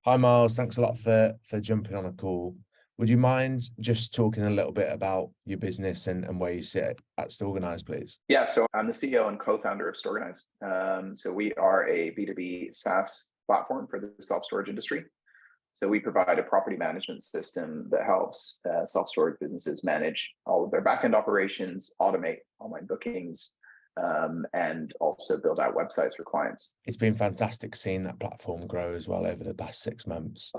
Hi, Miles. Thanks a lot for jumping on a call. Would you mind just talking a little bit about your business and where you sit at Storeganise, please? Yeah, so I'm the CEO and co-founder of Storeganise. So we are a B2B SaaS platform for the self-storage industry. So we provide a property management system that helps self-storage businesses manage all of their backend operations, automate online bookings, and also build out websites for clients. It's been fantastic seeing that platform grow as well over the past 6 months.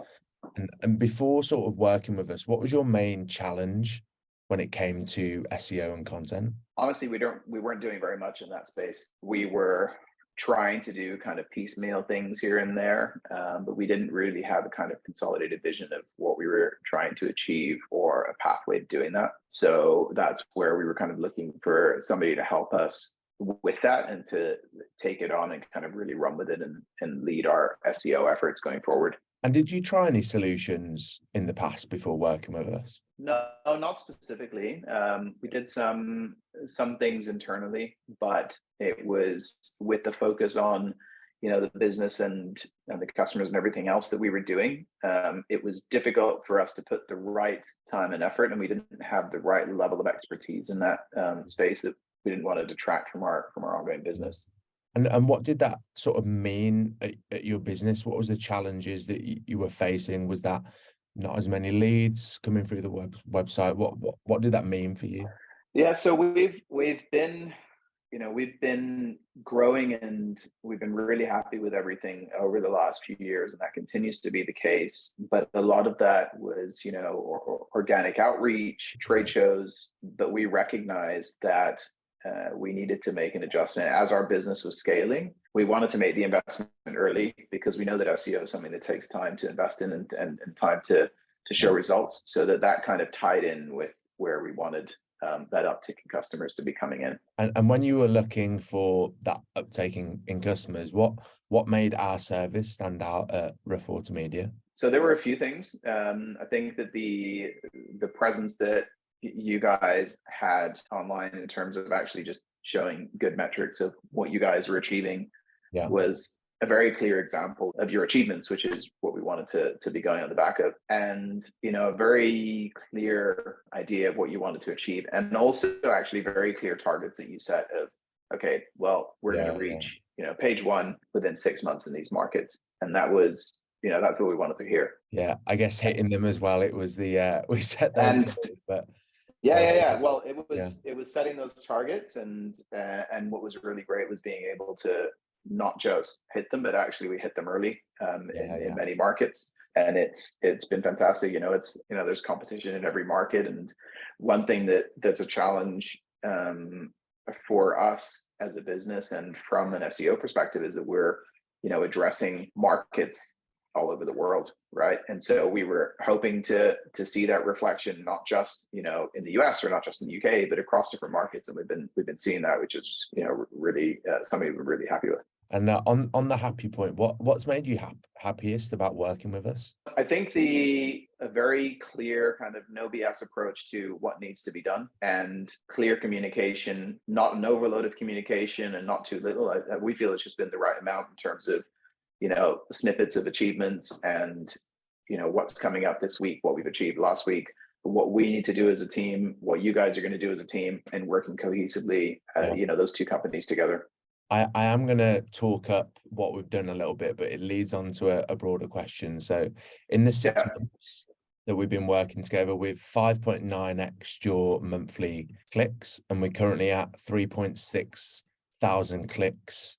And before sort of working with us, what was your main challenge when it came to SEO and content? Honestly, we weren't doing very much in that space. We were trying to do kind of piecemeal things here and there, but we didn't really have a kind of consolidated vision of what we were trying to achieve or a pathway to doing that. So that's where we were kind of looking for somebody to help us with that and to take it on and kind of really run with it and lead our SEO efforts going forward. And did you try any solutions in the past before working with us? No, not specifically. We did some things internally, but it was with the focus on, the business and the customers and everything else that we were doing. It was difficult for us to put the right time and effort, and we didn't have the right level of expertise in that space that we didn't want to detract from our ongoing business. And what did that sort of mean at your business? What was the challenges that you were facing? Was that not as many leads coming through the website? What did that mean for you? Yeah, so we've been we've been growing and we've been really happy with everything over the last few years, and that continues to be the case. But a lot of that was, organic outreach, trade shows, but we recognized that we needed to make an adjustment as our business was scaling. We wanted to make the investment early because we know that SEO is something that takes time to invest in and time to show results. So that kind of tied in with where we wanted that uptick in customers to be coming in. And when you were looking for that uptake in customers, what made our service stand out at Rough Water Media? So there were a few things. I think that the presence that you guys had online in terms of actually just showing good metrics of what you guys were achieving was a very clear example of your achievements, which is what we wanted to be going on the back of, and a very clear idea of what you wanted to achieve, and also actually very clear targets that you set of, okay, well, we're going to reach page one within 6 months in these markets, and that was that's what we wanted to hear. Yeah, I guess hitting them as well. It was the we set those goals, but yeah. Well, it was setting those targets, and what was really great was being able to not just hit them, but actually we hit them early in many markets, and it's been fantastic. There's competition in every market, and one thing that's a challenge for us as a business and from an SEO perspective is that we're addressing markets all over the world, right? And so we were hoping to see that reflection, not just in the US or not just in the UK, but across different markets, and we've been seeing that, which is really something we're really happy with. And on the happy point, what's made you happiest about working with us? I think a very clear kind of no BS approach to what needs to be done, and clear communication, not an overload of communication and not too little. We feel it's just been the right amount in terms of snippets of achievements and what's coming up this week, what we've achieved last week, what we need to do as a team, what you guys are going to do as a team, and working cohesively those two companies together. I am going to talk up what we've done a little bit, but it leads on to a broader question. So in the 6 months that we've been working together, with 5.9x your monthly clicks, and we're currently at 3.6 thousand clicks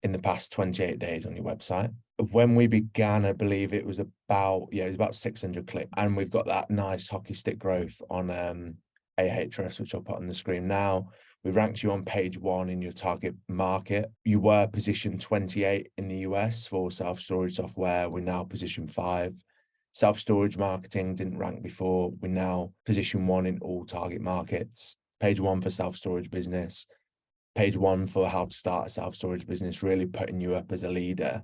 in the past 28 days on your website. When we began, I believe it was about 600 clicks, and we've got that nice hockey stick growth on Ahrefs, which I'll put on the screen now. We've ranked you on page 1 in your target market. You were position 28 in the US for self-storage software. We're now position 5. Self-storage marketing didn't rank before. We're now position 1 in all target markets. Page 1 for self-storage business. Page 1 for how to start a self-storage business, really putting you up as a leader.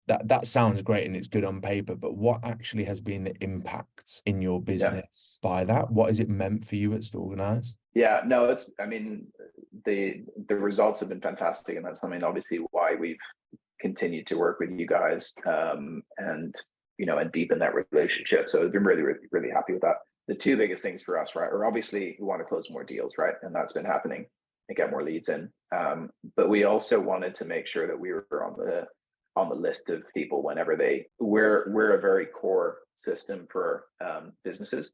That sounds great and it's good on paper, but what actually has been the impact in your business by that? What has it meant for you at Storeganise? Yeah, no, the results have been fantastic, and that's something obviously why we've continued to work with you guys. And and deepen that relationship. So I've been really, really, really happy with that. The two biggest things for us, right, are obviously we want to close more deals, right? And that's been happening and get more leads in. But we also wanted to make sure that we were on the list of people whenever we're a very core system for businesses.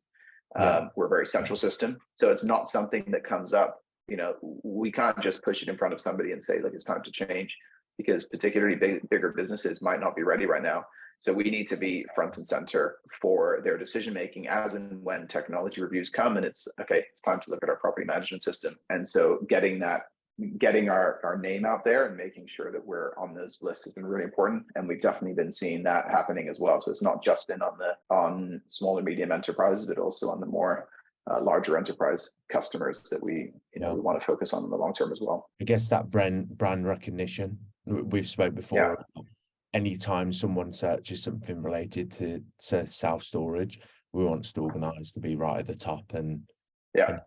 We're a very central system. So it's not something that comes up, we can't just push it in front of somebody and say, look, it's time to change, because particularly bigger businesses might not be ready right now. So we need to be front and center for their decision making as and when technology reviews come, and it's time to look at our property management system. And so getting our name out there and making sure that we're on those lists has been really important. And we've definitely been seeing that happening as well. So it's not just been on small and medium enterprises, but also on the more larger enterprise customers that we want to focus on in the long term as well. I guess that brand recognition, we've spoke before. Anytime someone searches something related to self-storage, we want Storeganise to be right at the top, and that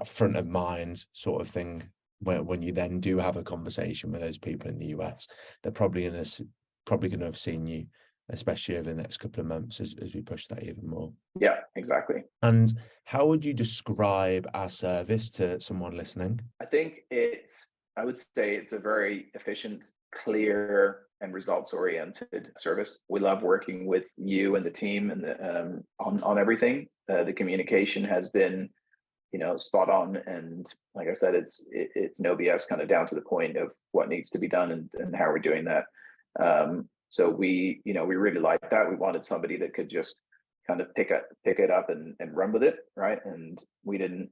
front of mind sort of thing. When you then do have a conversation with those people in the US, they're probably going to have seen you, especially over the next couple of months as we push that even more. Yeah, exactly. And how would you describe our service to someone listening? I would say it's a very efficient, clear, and results-oriented service. We love working with you and the team and on everything. The communication has been, spot on, and like I said, it's no BS, kind of down to the point of what needs to be done and how we're doing that. So we really like that. We wanted somebody that could just kind of pick it up and run with it, right? And we didn't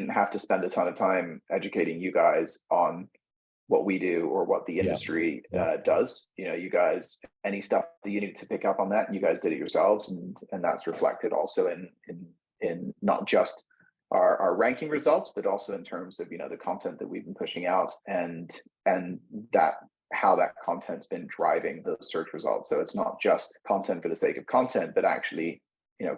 have to spend a ton of time educating you guys on what we do or what the industry does. You guys, any stuff that you need to pick up on that, you guys did it yourselves, and that's reflected also in not just our ranking results, but also in terms of the content that we've been pushing out and that how that content's been driving those search results. So it's not just content for the sake of content, but actually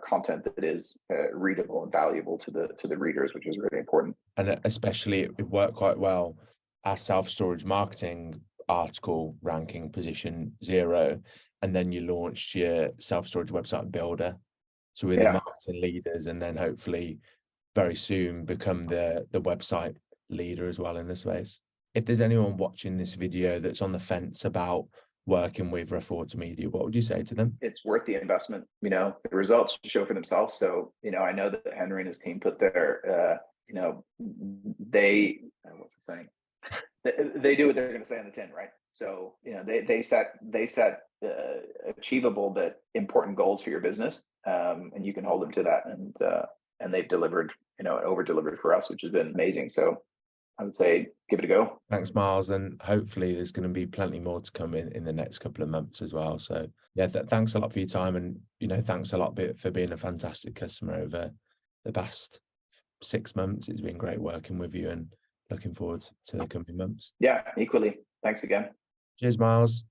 content that is readable and valuable to the readers, which is really important. And especially it worked quite well. Our self-storage marketing article ranking position 0, and then you launched your self-storage website builder. So we're the marketing leaders, and then hopefully very soon become the website leader as well in the space. If there's anyone watching this video that's on the fence about working with Rough Water Media, what would you say to them? It's worth the investment. The results show for themselves. So I know that Henry and his team put their what's it saying? They do what they're going to say on the tin, right? So they set achievable but important goals for your business, and you can hold them to that. And they've delivered, over delivered for us, which has been amazing. So I would say give it a go. Thanks, Miles, and hopefully there's going to be plenty more to come in the next couple of months as well. So yeah, thanks a lot for your time, and thanks a lot for being a fantastic customer over the past 6 months. It's been great working with you, and looking forward to the coming months. Yeah, equally. Thanks again. Cheers, Miles.